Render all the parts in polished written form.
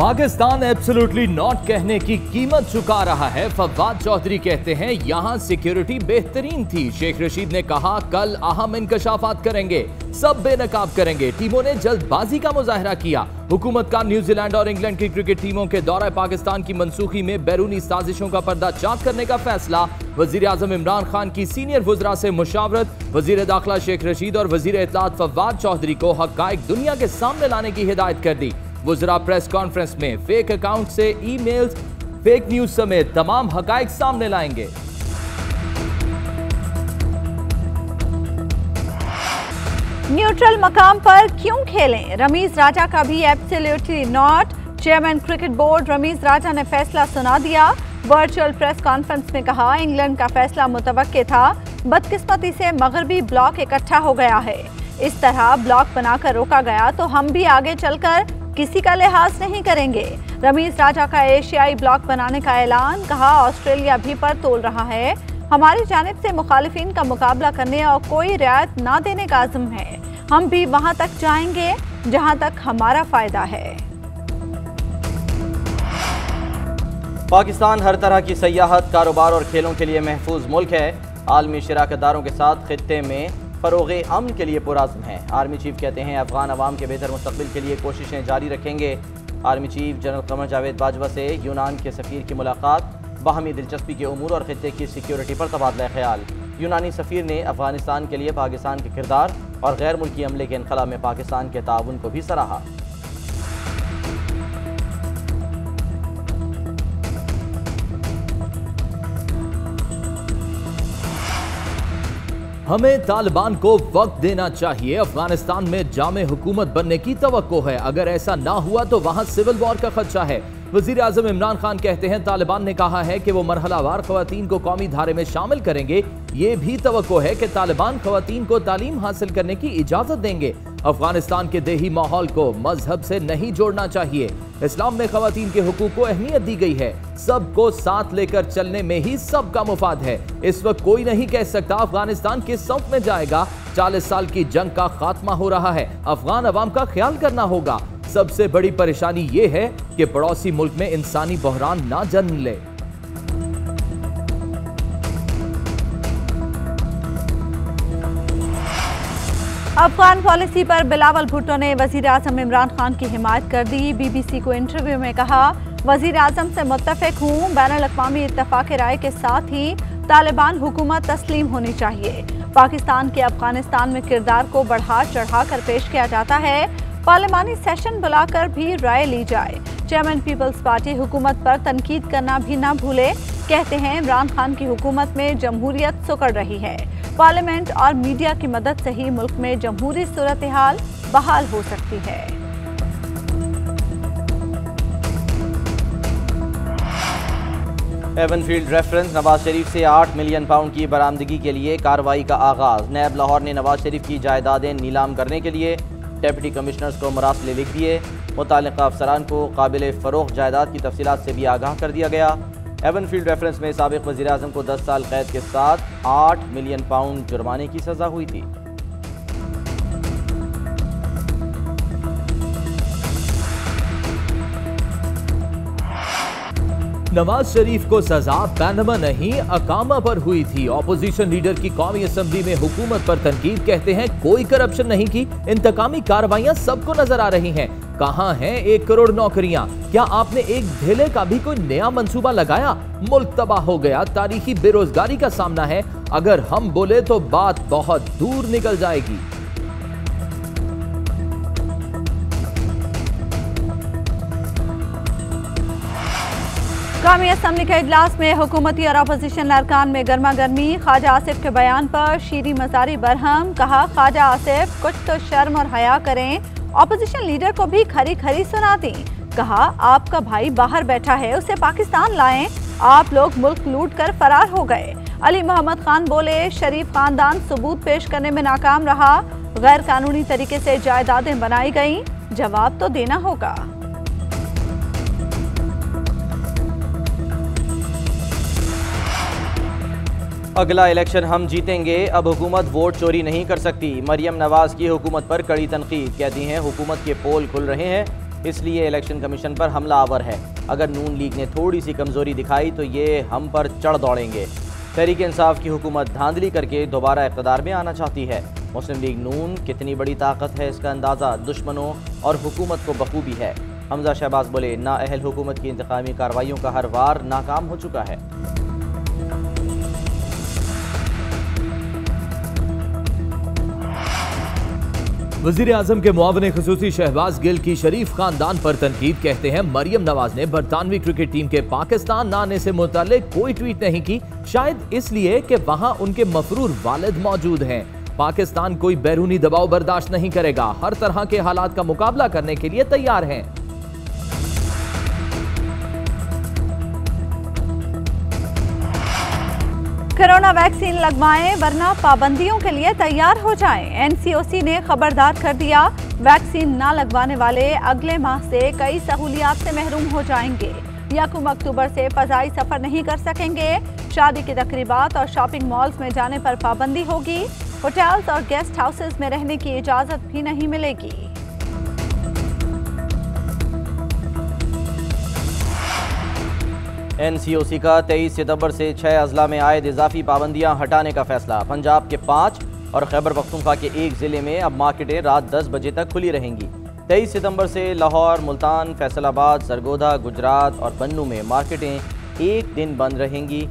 Pakistan absolutely not कहने की कीमत चुका रहा है। फवाद चौधरी कहते हैं यहां सिक्योरिटी बेहतरीन थी। शेख रशीद ने कहा कल अहम इंकशाफात करेंगे, सब बेनकाब करेंगे। टीमों ने जल्दबाजी का मुजाहरा किया। हुकूमत का न्यूजीलैंड और इंग्लैंड की क्रिकेट टीमों के दौरे पाकिस्तान की मनसूखी में बैरूनी साजिशों का पर्दा चाक करने का फैसला। वजीर आजम इमरान खान की सीनियर वुज़रा से मुशावरत। वजीर दाखिला शेख रशीद और वजीर इत्तलात फवाद चौधरी को हक़ाइक़ दुनिया के सामने लाने की हिदायत कर दी। वुज़रा प्रेस कॉन्फ्रेंस में फेक अकाउंट से ईमेल्स, फेक न्यूज समेत तमाम हक़ाइक़ सामने लाएंगे। न्यूट्रल मकाम पर क्यों खेलें? रमीज राजा का भी absolutely not. Chairman cricket board Ramiz Raja ने फैसला सुना दिया। वर्चुअल प्रेस कॉन्फ्रेंस में कहा इंग्लैंड का फैसला मुतवक्के था, बदकिस्मती से मगरबी ब्लॉक इकट्ठा हो गया है। इस तरह ब्लॉक बनाकर रोका गया तो हम भी आगे चलकर किसी का लिहाज नहीं करेंगे। रमीज राजा का एशियाई ब्लॉक बनाने का ऐलान। कहा ऑस्ट्रेलिया भी पर तोल रहा है, हमारी जानिब से मुखालिफिन का मुकाबला करने और कोई रियायत ना देने का आज़म है। हम भी वहां तक जाएंगे जहां तक हमारा फायदा है। पाकिस्तान हर तरह की सयाहत, कारोबार और खेलों के लिए महफूज मुल्क है। आलमी शराकतदारों के साथ खित्ते में फ़रोग़ अमन के लिए पुरअज़्म है। आर्मी चीफ कहते हैं अफ़गान अवाम के बेहतर मुस्तक़बिल के लिए कोशिशें जारी रखेंगे। Army chief general Qamar Javed Bajwa से यूनान के सफ़ीर की मुलाकात। बाहमी दिलचस्पी के उमूर और खित्ते की सिक्योरिटी पर तबादला ख्याल। यूनानी सफ़ीर ने अफ़गानिस्तान के लिए पाकिस्तान के किरदार और गैर मुल्की अमले के इनक़लाब में पाकिस्तान के ताउन को भी सराहा। हमें तालिबान को वक्त देना चाहिए। अफगानिस्तान में जामे हुकूमत बनने की तवक्को है। अगर ऐसा ना हुआ तो वहां सिविल वॉर का खदशा है। वजीर आजम इमरान खान कहते हैं तालिबान ने कहा है कि वो मरहलावार ख़वातीन को कौमी धारे में शामिल करेंगे। ये भी तवक्को है कि तालिबान ख़वातीन को तालीम हासिल करने की इजाज़त देंगे। अफगानिस्तान के देही माहौल को मजहब से नहीं जोड़ना चाहिए। इस्लाम में ख़वातीन के हुकूक को अहमियत दी गई है। सबको साथ लेकर चलने में ही सबका मुफाद है। इस वक्त कोई नहीं कह सकता अफगानिस्तान किस सौंफ में जाएगा। 40 साल की जंग का खात्मा हो रहा है। अफगान अवाम का ख्याल करना होगा। सबसे बड़ी परेशानी ये है कि पड़ोसी मुल्क में इंसानी बहरान ना जन्म ले। अफगान पॉलिसी पर बिलावल भुट्टो ने वजीर आजम इमरान खान की हिमायत कर दी। बीबीसी को इंटरव्यू में कहा वजीर आजम से मुत्तफिक हूँ। बैनुल अक़वामी इत्तफ़ाक़ राय के साथ ही तालिबान हुकूमत तस्लीम होनी चाहिए। पाकिस्तान के अफगानिस्तान में किरदार को बढ़ा चढ़ा कर पेश किया जाता है। पार्लिमानी सेशन बुलाकर भी राय ली जाए। चेयरमैन पीपल्स पार्टी हुकूमत पर तनकीद करना भी ना भूले। कहते हैं इमरान खान की हुकूमत में जमहूरियत सुकड़ रही है। पार्लियामेंट और मीडिया की मदद से ही मुल्क में जमहूरी सूरत हाल बहाल हो सकती है। Avenfield reference. नवाज शरीफ से 8 मिलियन पाउंड की बरामदगी के लिए कार्रवाई का आगाज। नैब लाहौर ने नवाज शरीफ की जायदादें नीलाम करने के लिए डिप्टी कमिश्नर्स को मरासले लिख दिए। मुताल्लिक़ा अफसरान को काबिल फ़रोख्त जायदाद की तफसीलात से भी आगाह कर दिया गया। एवनफील्ड रेफरेंस में साबिक़ वज़ीर आज़म को 10 साल कैद के साथ 8 मिलियन पाउंड जुर्माने की सज़ा हुई थी। नवाज शरीफ को सजा पैनमा नहीं अकामा पर हुई थी। ऑपोजिशन लीडर की कौमी असम्बली में हुकूमत पर तनकीद। कहते हैं कोई करप्शन नहीं की, इंतकामी कार्रवाइयां सबको नजर आ रही हैं। कहां हैं 1 करोड़ नौकरियां? क्या आपने एक ढेले का भी कोई नया मंसूबा लगाया? मुल्क तबाह हो गया, तारीखी बेरोजगारी का सामना है। अगर हम बोले तो बात बहुत दूर निकल जाएगी। कौमी असम्बली के इजलास में हुकूमती और अपोजिशन अरकान में गर्मा गर्मी। ख्वाजा आसिफ के बयान पर शीरी मजारी बरहम। कहा ख्वाजा आसिफ कुछ तो शर्म और हया करें, अपोजिशन लीडर को भी खरी खरी सुना दी। कहा आपका भाई बाहर बैठा है, उसे पाकिस्तान लाएं। आप लोग मुल्क लूट कर फरार हो गए। अली मोहम्मद खान बोले शरीफ खानदान सबूत पेश करने में नाकाम रहा। गैर कानूनी तरीके से जायदादें बनाई गईं, जवाब तो देना होगा। अगला इलेक्शन हम जीतेंगे। अब हुकूमत वोट चोरी नहीं कर सकती। मरियम नवाज की हुकूमत पर कड़ी तनकीद। कहती हैं हुकूमत के पोल खुल रहे हैं, इसलिए इलेक्शन कमीशन पर हमला आवर है। अगर नून लीग ने थोड़ी सी कमजोरी दिखाई तो ये हम पर चढ़ दौड़ेंगे। तहरीक इंसाफ की हुकूमत धांधली करके दोबारा इक़्तिदार में आना चाहती है। मुस्लिम लीग नून कितनी बड़ी ताकत है इसका अंदाज़ा दुश्मनों और हुकूमत को बखूबी है। हमजा शहबाज बोले, नाअहल हुकूमत की इंतकामी कार्रवाइयों का हर वार नाकाम हो चुका है। वज़ीर आज़म के मुआविन ख़ुसूसी शहबाज गिल की शरीफ खानदान पर तनकीद। कहते हैं मरियम नवाज ने बरतानवी क्रिकेट टीम के पाकिस्तान न आने से मुताल्लिक कोई ट्वीट नहीं की, शायद इसलिए कि वहां उनके मफरूर वालिद मौजूद हैं। पाकिस्तान कोई बैरूनी दबाव बर्दाश्त नहीं करेगा, हर तरह के हालात का मुकाबला करने के लिए तैयार हैं। कोरोना वैक्सीन लगवाएं वरना पाबंदियों के लिए तैयार हो जाएं। एनसीओसी ने खबरदार कर दिया, वैक्सीन ना लगवाने वाले अगले माह से कई सहूलियात से महरूम हो जाएंगे। 1 अक्टूबर से फजाई सफर नहीं कर सकेंगे। शादी की तकरीबात और शॉपिंग मॉल्स में जाने पर पाबंदी होगी। होटल्स और गेस्ट हाउसेस में रहने की इजाजत भी नहीं मिलेगी। एनसीओसी का 23 सितंबर से 6 अजला में आयद इजाफी पाबंदियां हटाने का फैसला। पंजाब के 5 और खैबर पख्तूनख्वा के 1 जिले में अब मार्केटें रात 10 बजे तक खुली रहेंगी। 23 सितंबर से लाहौर, मुल्तान, फैसलाबाद, सरगोधा, गुजरात और बन्नू में मार्केटें 1 दिन बंद रहेंगी।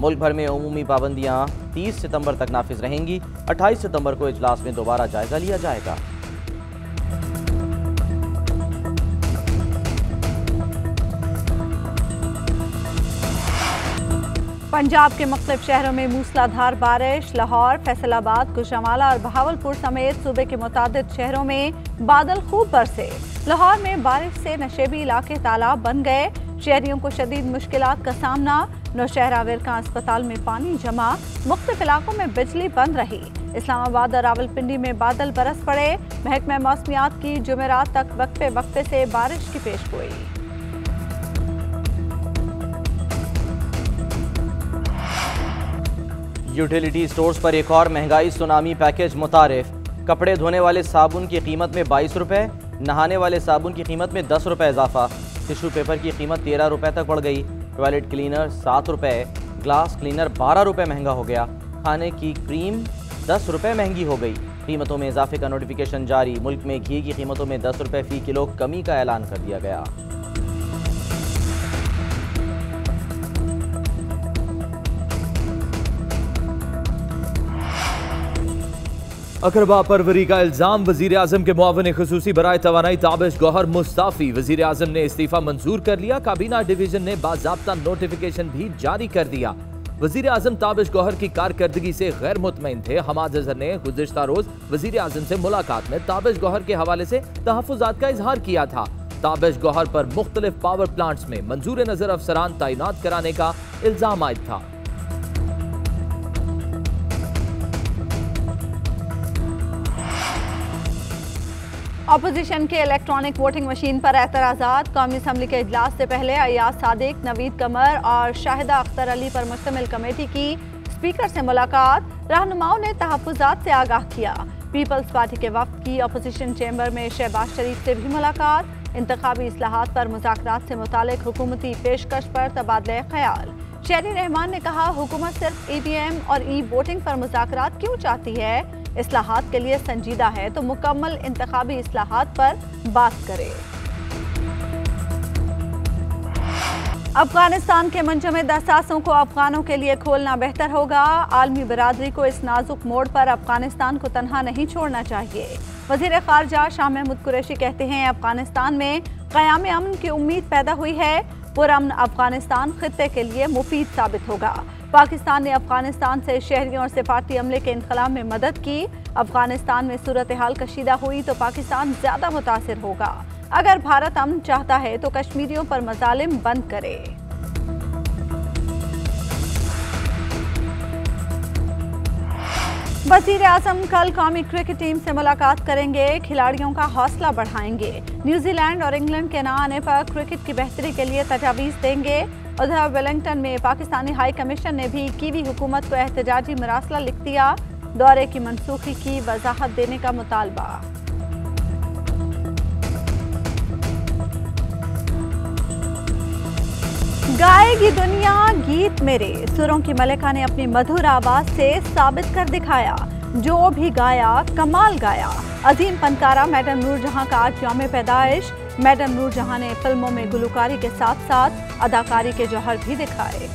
मुल्क भर में उमूमी पाबंदियां 30 सितंबर तक नाफिज रहेंगी। 28 सितंबर को इजलास में दोबारा जायजा लिया जाएगा। पंजाब के मुख्तलिफ शहरों में मूसलाधार बारिश। लाहौर, फैसलाबाद, गुजरांवाला और बहावलपुर समेत सूबे के मुतादिद शहरों में बादल खूब बरसे। लाहौर में बारिश से नशेबी इलाके तालाब बन गए। शहरियों को शदीद मुश्किलात का सामना। नौशहरा विरकां अस्पताल में पानी जमा। मुख्तलिफ इलाकों में बिजली बंद रही। इस्लामाबाद और रावलपिंडी में बादल बरस पड़े। महकमा मौसमियात की जुमेरात तक वक्फे वक्फे से बारिश की पेशगोई। यूटिलिटी स्टोर्स पर एक और महंगाई सुनामी पैकेज मुतारिफ। कपड़े धोने वाले साबुन की कीमत में 22 रुपये, नहाने वाले साबुन की कीमत में 10 रुपये इजाफा। टिशू पेपर की कीमत 13 रुपये तक बढ़ गई। टॉयलेट क्लीनर 7 रुपये, ग्लास क्लीनर 12 रुपये महंगा हो गया। खाने की क्रीम 10 रुपये महंगी हो गई। कीमतों में इजाफे का नोटिफिकेशन जारी। मुल्क में घी की कीमतों में 10 रुपये फी किलो कमी का ऐलान कर दिया गया। अकरबा परवरी का इल्जाम। वजीर आजम के मुआविन ख़ुसूसी बराए तवानाई ताबिश गौहर मुस्ताफी। वजीर आजम ने इस्तीफा मंजूर कर लिया। काबीना डिवीजन ने बाज़ाब्ता नोटिफिकेशन भी जारी कर दिया। वजीर आजम ताबिश गौहर की कारकर्दगी से गैर मुतमईन थे। हमाद अजहर ने गुज़िश्ता रोज वजीर आजम से मुलाकात में ताबिश गौहर के हवाले से तहफ़्फ़ुज़ात का इजहार किया था। ताबिश गौहर पर मुख्तलिफ पावर प्लांट्स में मंजूर नजर अफसरान तैनात कराने का इल्जाम आयद था। अपोजिशन के इलेक्ट्रॉनिक वोटिंग मशीन पर एतराज़ात। कौमी असम्बली के इजलास से पहले अयाज सादिक, नवीद कमर और शाहिदा अख्तर अली पर मुश्तमिल कमेटी की स्पीकर से मुलाकात। रहनुमाओं ने तहफ़्फ़ुज़ात से आगाह किया। पीपल्स पार्टी के वफ्द की अपोजिशन चैम्बर में शहबाज शरीफ से भी मुलाकात। इंतखाबी इस्लाहात पर मुज़ाकरात से मुतालिक हुकूमती पेशकश पर तबादले ख्याल। शहरी रहमान ने कहा, हुकूमत सिर्फ EVM और वोटिंग पर मुज़ाकरात क्यों चाहती है? इस्लाहात के लिए संजीदा है तो मुकम्मल इंतखाबी इस्लाहात पर बात करे। अफगानिस्तान के मुंजमद असासों को अफगानों के लिए खोलना बेहतर होगा। आलमी बिरादरी को इस नाजुक मोड़ पर अफगानिस्तान को तन्हा नहीं छोड़ना चाहिए। वज़ीर ख़ारजा शाह महमूद कुरैशी कहते हैं, अफगानिस्तान में क़याम अमन की उम्मीद पैदा हुई है। पुरअमन अफगानिस्तान खित्ते के लिए मुफीद साबित होगा। पाकिस्तान ने अफगानिस्तान से शहरियों और सिफारती अमले के इनखला में मदद की। अफगानिस्तान में सूरत हाल कशीदा हुई तो पाकिस्तान ज़्यादा मुतासिर होगा। अगर भारत अमन चाहता है तो कश्मीरियों पर मजालिम बंद करे। वज़ीर आज़म कल कौमी क्रिकेट टीम से मुलाकात करेंगे। खिलाड़ियों का हौसला बढ़ाएंगे। न्यूजीलैंड और इंग्लैंड के न आने पर क्रिकेट की बेहतरी के लिए तजावीज़ देंगे। उधर वेलिंगटन में पाकिस्तानी हाई कमीशन ने भी कीवी हुकूमत को एहतजाजी मरासला लिख दिया। दौरे की मनसूखी की वजाहत देने का मुतालबा। गाएगी दुनिया गीत मेरे, सुरों की मलिका ने अपनी मधुर आवाज से साबित कर दिखाया। जो भी गाया कमाल गाया। अजीम फनकारा मैडम नूरजहां का आज यौम पैदाइश। मैडम नूरजहां ने फिल्मों में गुलकारी के साथ साथ अदाकारी के जौहर भी दिखाए।